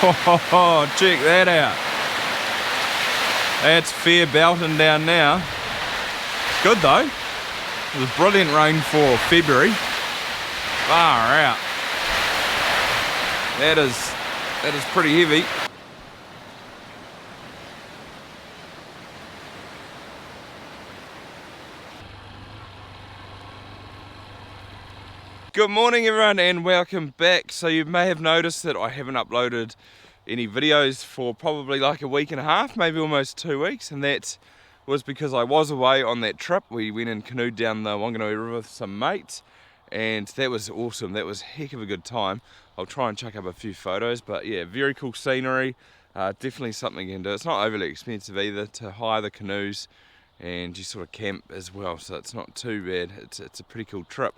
Oh, check that out. That's fair belting down now. Good though. It was brilliant rain for February. Far out. That is pretty heavy. Good morning everyone and welcome back. So you may have noticed that I haven't uploaded any videos for probably like a week and a half, maybe almost 2 weeks, and that was because I was away on that trip. We went and canoed down the Wanganui River with some mates and that was awesome. That was a heck of a good time. I'll try and chuck up a few photos, but yeah, very cool scenery. Definitely something you can do. It's not overly expensive either to hire the canoes, and you sort of camp as well, so it's not too bad. It's a pretty cool trip.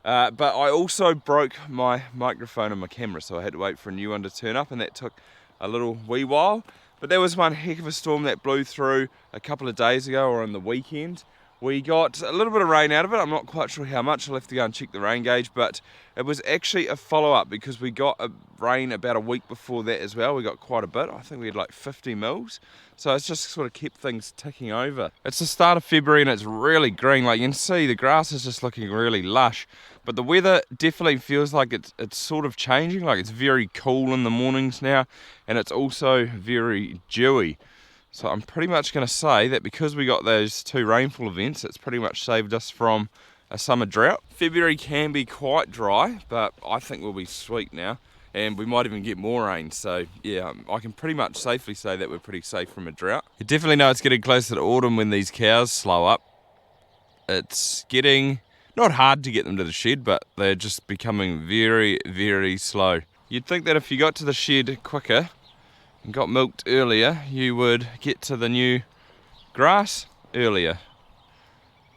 But I also broke my microphone and my camera, so I had to wait for a new one to turn up, and that took a little wee while. But there was one heck of a storm that blew through a couple of days ago, or on the weekend. We got a little bit of rain out of it. I'm not quite sure how much. I'll have to go and check the rain gauge, but it was actually a follow-up because we got a rain about a week before that as well. We got quite a bit. I think we had like 50 mils. So it's just sort of kept things ticking over. It's the start of February and it's really green. Like you can see, the grass is just looking really lush. But the weather definitely feels like it's sort of changing. Like it's very cool in the mornings now, and it's also very dewy. So I'm pretty much going to say that because we got those 2 rainfall events, it's pretty much saved us from a summer drought. February can be quite dry, but I think we'll be sweet now, and we might even get more rain. So yeah, I can pretty much safely say that we're pretty safe from a drought. You definitely know it's getting closer to autumn when these cows slow up. It's getting not hard to get them to the shed, but they're just becoming very, very slow. You'd think that if you got to the shed quicker and got milked earlier, you would get to the new grass earlier.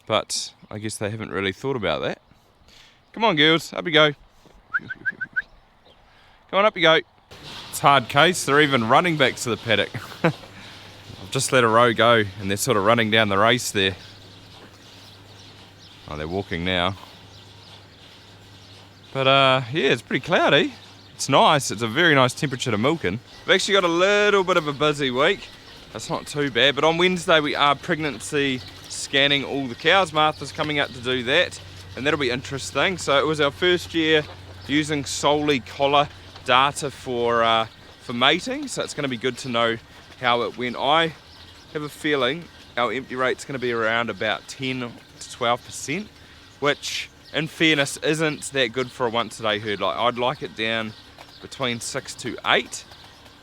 But I guess they haven't really thought about that. Come on girls, up you go. Come on, up you go. It's hard case, they're even running back to the paddock. I've just let a row go and they're sort of running down the race there. Oh, they're walking now. But yeah, it's pretty cloudy. It's nice, it's a very nice temperature to milk in. We've actually got a little bit of a busy week. That's not too bad, but on Wednesday we are pregnancy scanning all the cows. Martha's coming out to do that, and that'll be interesting. So it was our first year using solely collar data for mating, so it's going to be good to know how it went. I have a feeling our empty rate's going to be around about 10 to 12%, which in fairness isn't that good for a once a day herd. Like I'd like it down between 6 to 8,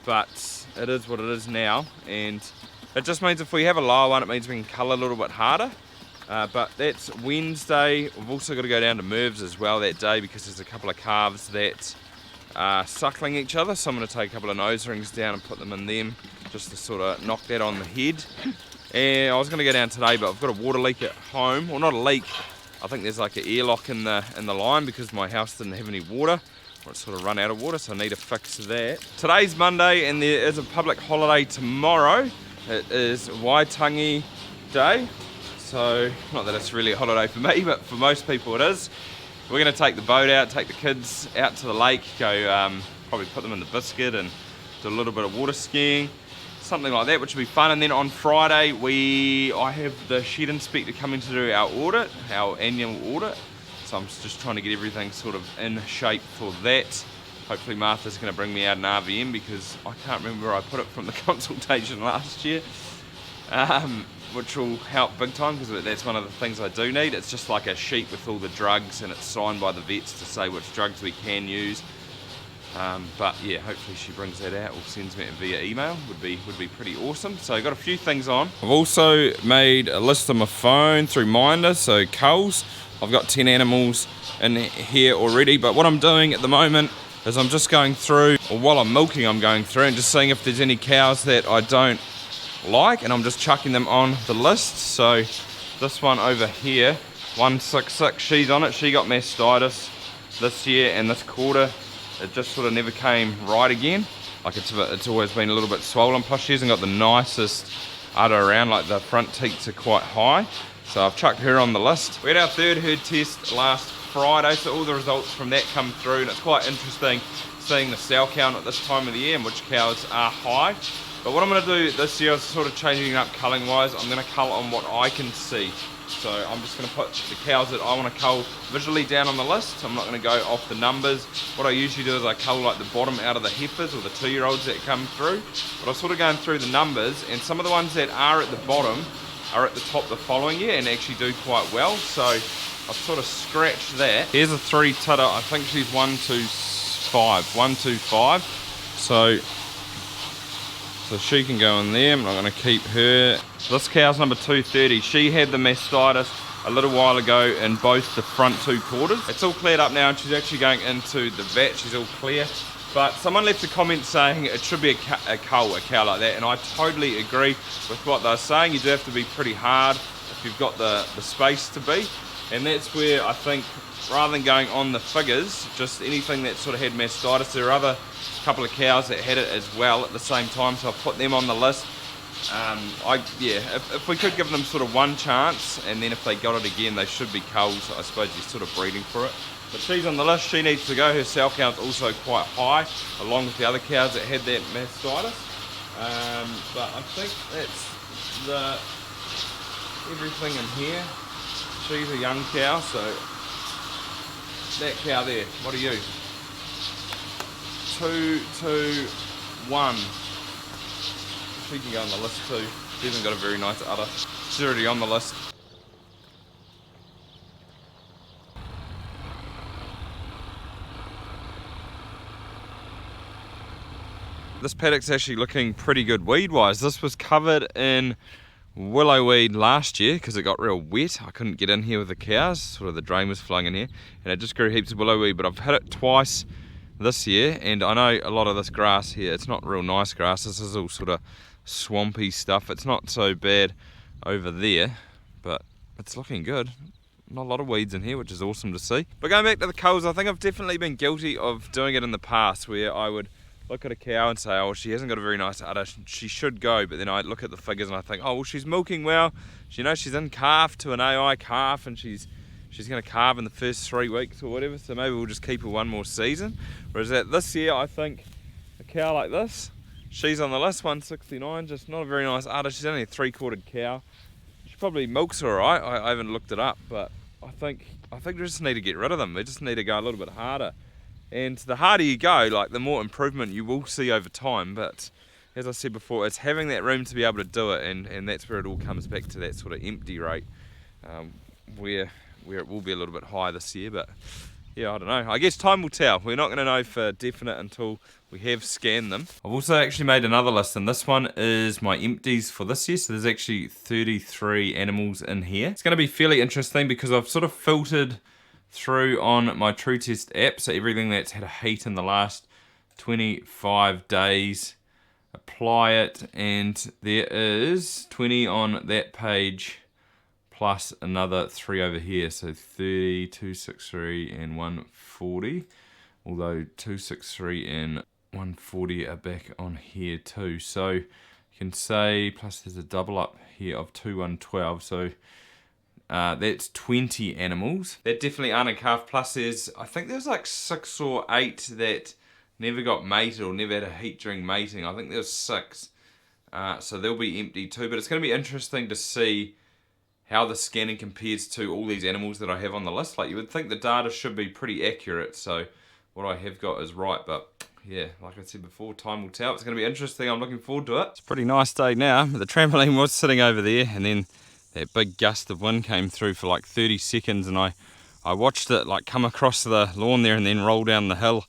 but it is what it is now, and it just means if we have a lower one, it means we can cull a little bit harder. But that's Wednesday. We've also got to go down to Mervs as well that day because there's a couple of calves that are suckling each other, so I'm going to take a couple of nose rings down and put them in them just to sort of knock that on the head. And I was going to go down today, but I've got a water leak at home. Well, not a leak, I think there's like an airlock in the line because my house didn't have any water. It's sort of run out of water, so I need to fix that. Today's Monday and there is a public holiday tomorrow. It is Waitangi Day. So, not that it's really a holiday for me, but for most people it is. We're going to take the boat out, take the kids out to the lake, go probably put them in the biscuit and do a little bit of water skiing. Something like that, which will be fun. And then on Friday, I have the shed inspector coming to do our audit, our annual audit. So I'm just trying to get everything sort of in shape for that. Hopefully Martha's going to bring me out an RVM because I can't remember where I put it from the consultation last year, which will help big time because that's one of the things I do need. It's just like a sheet with all the drugs and it's signed by the vets to say which drugs we can use. But yeah, hopefully she brings that out or sends me it via email. Would be pretty awesome. So I've got a few things on. I've also made a list on my phone through Minder, so Culls. I've got 10 animals in here already, but what I'm doing at the moment is I'm just going through, or while I'm milking I'm going through and just seeing if there's any cows that I don't like, and I'm just chucking them on the list. So this one over here, 166, she's on it. She got mastitis this year, and this quarter it just sort of never came right again. Like it's always been a little bit swollen, plus she hasn't got the nicest udder around, like the front teats are quite high. So I've chucked her on the list. We had our third herd test last Friday, so all the results from that come through, and it's quite interesting seeing the sow count at this time of the year and which cows are high. But what I'm going to do this year is sort of changing up culling wise. I'm going to cull on what I can see. So I'm just going to put the cows that I want to cull visually down on the list. I'm not going to go off the numbers. What I usually do is I cull like the bottom out of the heifers or the 2-year-olds that come through. But I'm sort of going through the numbers, and some of the ones that are at the bottom are at the top the following year and actually do quite well. So I've sort of scratched that. Here's a 3 tudder. I think she's 125. So she can go in there. I'm not going to keep her. This cow's number 230. She had the mastitis a little while ago in both the front 2 quarters. It's all cleared up now, and she's actually going into the vat. She's all clear. But someone left a comment saying it should be a cow like that, and I totally agree with what they're saying. You do have to be pretty hard if you've got the space to be, and that's where I think, rather than going on the figures, just anything that sort of had mastitis, there are other couple of cows that had it as well at the same time, so I've put them on the list. If we could give them sort of one chance, and then if they got it again, they should be Culls. I suppose you're sort of breeding for it. But she's on the list. She needs to go. Her cell count's also quite high, along with the other cows that had that mastitis. But I think that's everything in here. She's a young cow, so that cow there. What are you? 221. She can go on the list too. She hasn't got a very nice udder. She's already on the list. This paddock's actually looking pretty good weed-wise. This was covered in willow weed last year because it got real wet. I couldn't get in here with the cows. Sort of the drain was flowing in here, and it just grew heaps of willow weed. But I've hit it twice this year, and I know a lot of this grass here, it's not real nice grass. This is all sort of swampy stuff. It's not so bad over there, but it's looking good. Not a lot of weeds in here, which is awesome to see. But going back to the culls, I think I've definitely been guilty of doing it in the past, where I would look at a cow and say, oh, she hasn't got a very nice udder, she should go. But then I look at the figures and I think, oh, well, she's milking well. You know, she's in calf to an AI calf, and she's going to calve in the first 3 weeks or whatever, so maybe we'll just keep her one more season. Whereas this year, I think a cow like this, she's on the list, 169, just not a very nice udder. She's only a 3-quartered cow. She probably milks all right. I haven't looked it up, but I think we just need to get rid of them. We just need to go a little bit harder. And the harder you go, like, the more improvement you will see over time. But as I said before, it's having that room to be able to do it, and that's where it all comes back to that sort of empty rate, where it will be a little bit higher this year. But yeah, I don't know. I guess time will tell. We're not going to know for definite until we have scanned them. I've also actually made another list, and this one is my empties for this year. So there's actually 33 animals in here. It's going to be fairly interesting because I've sort of filtered through on my True Test app, so everything that's had a heat in the last 25 days, apply it, and there is 20 on that page plus another 3 over here, so 30, 263 and 140, although 263 and 140 are back on here too. So you can say, plus there's a double up here of 2112, so that's 20 animals that definitely aren't in calf. Plus I think there's like 6 or 8 that never got mated or never had a heat during mating. I think there's 6, so they'll be empty too. But it's going to be interesting to see how the scanning compares to all these animals that I have on the list. Like, you would think the data should be pretty accurate, so what I have got is right. But yeah, like I said before, time will tell. It's going to be interesting. I'm looking forward to it. It's a pretty nice day now. The trampoline was sitting over there, and then that big gust of wind came through for like 30 seconds, and I watched it like come across the lawn there and then roll down the hill.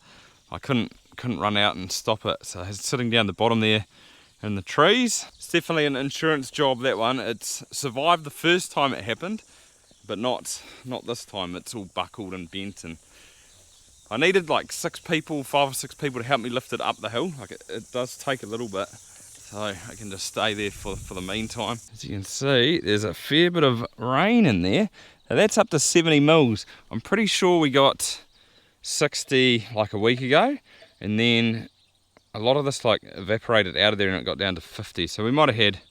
I couldn't run out and stop it, so it's sitting down the bottom there in the trees. It's definitely an insurance job, that one. It's survived the first time it happened, but not this time. It's all buckled and bent, and I needed like 5 or 6 people to help me lift it up the hill. Like, it does take a little bit, so I can just stay there for the meantime. As you can see, there's a fair bit of rain in there. Now that's up to 70 mils. I'm pretty sure we got 60 like a week ago, and then a lot of this like evaporated out of there and it got down to 50. So we might have had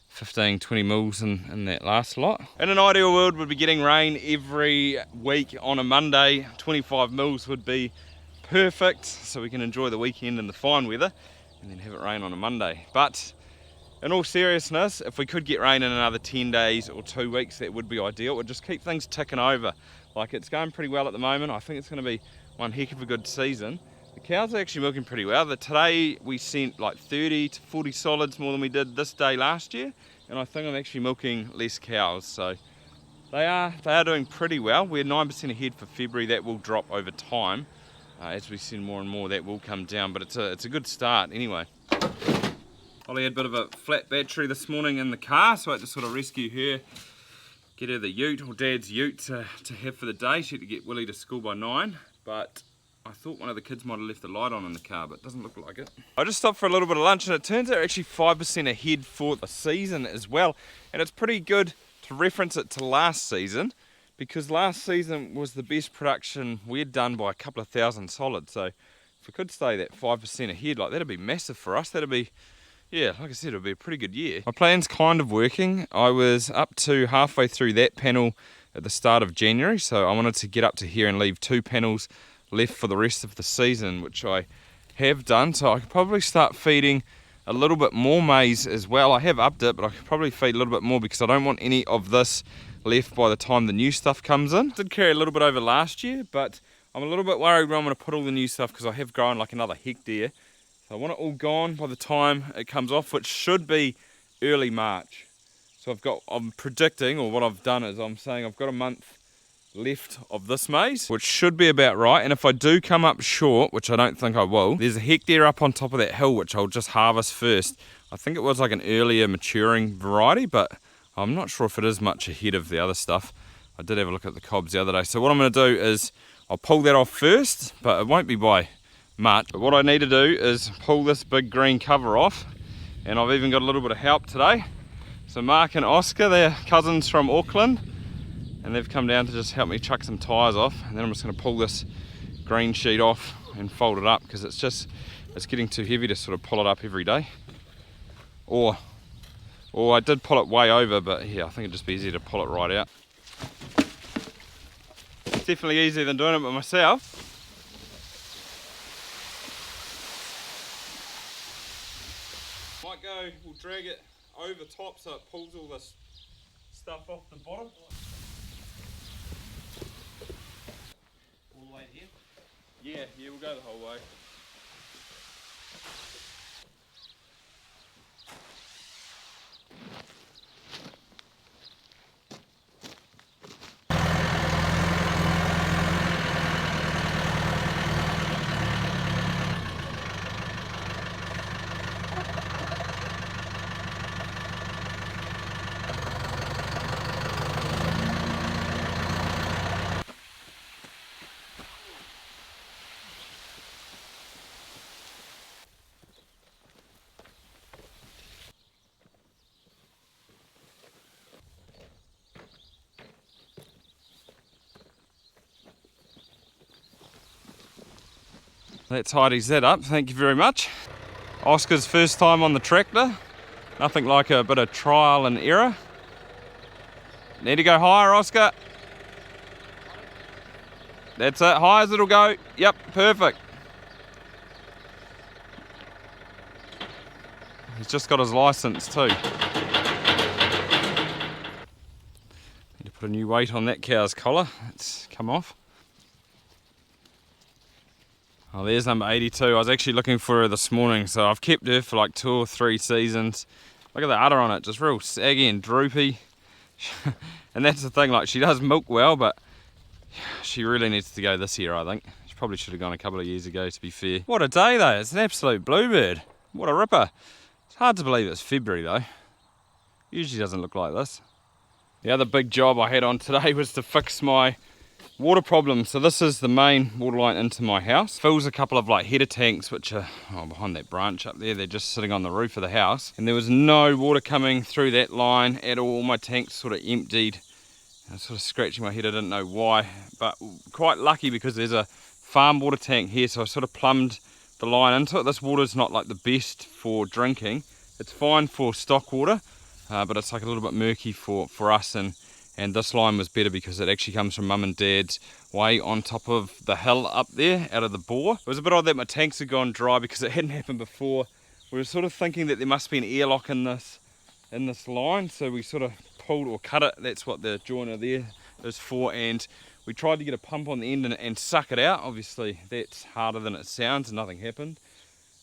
15, 20 mils in that last lot. In an ideal world, we'd be getting rain every week on a Monday. 25 mils would be perfect, so we can enjoy the weekend in the fine weather and then have it rain on a Monday. But in all seriousness, if we could get rain in another 10 days or 2 weeks, that would be ideal. It would just keep things ticking over. Like, it's going pretty well at the moment. I think it's going to be one heck of a good season. The cows are actually milking pretty well. Today we sent like 30 to 40 solids more than we did this day last year, and I think I'm actually milking less cows, so they are doing pretty well. We're 9% ahead for February. That will drop over time. As we send more and more, that will come down, but it's a good start anyway. Holly had a bit of a flat battery this morning in the car, so I had to sort of rescue her, get her the ute, or Dad's ute, to have for the day. She had to get Willie to school by 9, but I thought one of the kids might have left the light on in the car, but it doesn't look like it. I just stopped for a little bit of lunch, and it turns out we're actually 5% ahead for the season as well, and it's pretty good to reference it to last season, because last season was the best production we had done by a couple of thousand solids. So if we could stay that 5% ahead, like, that'd be massive for us. That'd be, yeah, like I said, it'll be a pretty good year. My plan's kind of working. I was up to halfway through that panel at the start of January, so I wanted to get up to here and leave 2 panels left for the rest of the season, which I have done. So I could probably start feeding a little bit more maize as well. I have upped it, but I could probably feed a little bit more because I don't want any of this left by the time the new stuff comes in. Did carry a little bit over last year, but I'm a little bit worried where I'm going to put all the new stuff, because I have grown like another hectare. So I want it all gone by the time it comes off, which should be early March. So I'm predicting, or what I've done is I'm saying I've got a month left of this maize, which should be about right. And if I do come up short, which I don't think I will, there's a hectare up on top of that hill which I'll just harvest first. I think it was like an earlier maturing variety, but I'm not sure if it is much ahead of the other stuff. I did have a look at the cobs the other day. So what I'm going to do is I'll pull that off first, but it won't be by much. But what I need to do is pull this big green cover off, and I've even got a little bit of help today. So Mark and Oscar, they're cousins from Auckland, and they've come down to just help me chuck some tyres off, and then I'm just going to pull this green sheet off and fold it up, because it's getting too heavy to sort of pull it up every day. Or I did pull it way over, but yeah, I think it'd just be easier to pull it right out. It's definitely easier than doing it by myself. We'll drag it over top so it pulls all this stuff off the bottom. All the way here? Yeah, we'll go the whole way. That tidies that up, thank you very much. Oscar's first time on the tractor. Nothing like a bit of trial and error. Need to go higher, Oscar. That's it, high as it'll go. Yep, perfect. He's just got his license too. Need to put a new weight on that cow's collar. It's come off. Oh, there's number 82. I was actually looking for her this morning, so I've kept her for like 2 or 3 seasons. Look at the udder on it, just real saggy and droopy. And that's the thing, like, she does milk well, but she really needs to go this year, I think. She probably should have gone a couple of years ago, to be fair. What a day though, it's an absolute bluebird. What a ripper. It's hard to believe it's February though. Usually doesn't look like this. The other big job I had on today was to fix my water problem. So this is the main water line into my house. Fills a couple of like header tanks, which are behind that branch up there. They're just sitting on the roof of the house, and there was no water coming through that line at all. My tanks sort of emptied. I was sort of scratching my head, I didn't know why, but quite lucky because there's a farm water tank here, so I sort of plumbed the line into it. This water's not like the best for drinking. It's fine for stock water, but it's like a little bit murky for us, and this line was better because it actually comes from mum and dad's way on top of the hill up there out of the bore. It was a bit odd that my tanks had gone dry because it hadn't happened before. We were sort of thinking that there must be an airlock in this line, so we sort of pulled or cut it. That's what the joiner there is for, and we tried to get a pump on the end and suck it out. Obviously that's harder than it sounds, and nothing happened.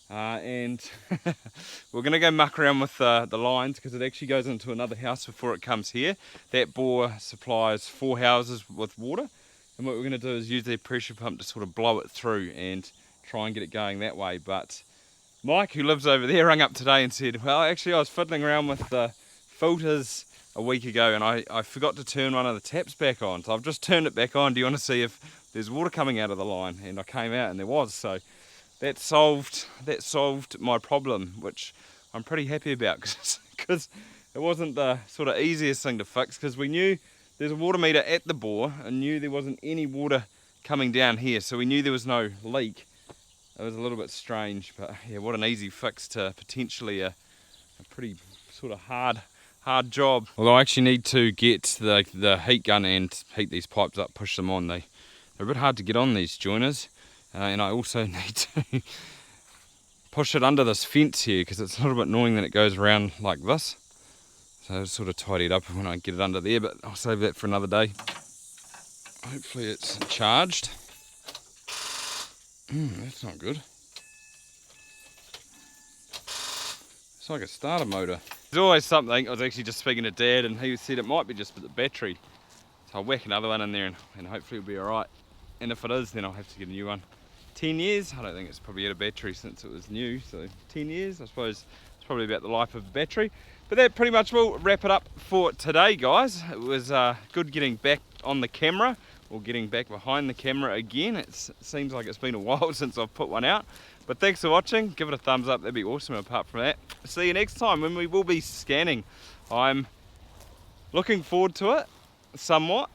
And we're going to go muck around with the lines because it actually goes into another house before it comes here. That bore supplies 4 houses with water, and what we're going to do is use their pressure pump to sort of blow it through and try and get it going that way. But Mike, who lives over there, rang up today and said, well, actually I was fiddling around with the filters a week ago and I forgot to turn one of the taps back on, so I've just turned it back on. Do you want to see if there's water coming out of the line? And I came out and there was, so that solved my problem, which I'm pretty happy about because it wasn't the sort of easiest thing to fix, because we knew there's a water meter at the bore and knew there wasn't any water coming down here, so we knew there was no leak. It was a little bit strange, but yeah, what an easy fix to potentially a pretty sort of hard job. Although I actually need to get the heat gun and heat these pipes up, push them on. They're a bit hard to get on, these joiners. And I also need to push it under this fence here because it's a little bit annoying that it goes around like this. So I'll sort of tidy it up when I get it under there, but I'll save that for another day. Hopefully it's charged. That's not good. It's like a starter motor. There's always something. I was actually just speaking to Dad and he said it might be just the battery. So I'll whack another one in there and hopefully it'll be alright. And if it is, then I'll have to get a new one. 10 years, I don't think it's probably had a battery since it was new, so 10 years, I suppose it's probably about the life of the battery. But that pretty much will wrap it up for today, guys. It was good getting back on the camera, or getting back behind the camera again. It seems like it's been a while since I've put one out. But thanks for watching, give it a thumbs up, that'd be awesome. Apart from that, see you next time when we will be scanning. I'm looking forward to it somewhat.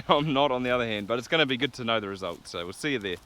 I'm not, on the other hand, but it's going to be good to know the results, so we'll see you there.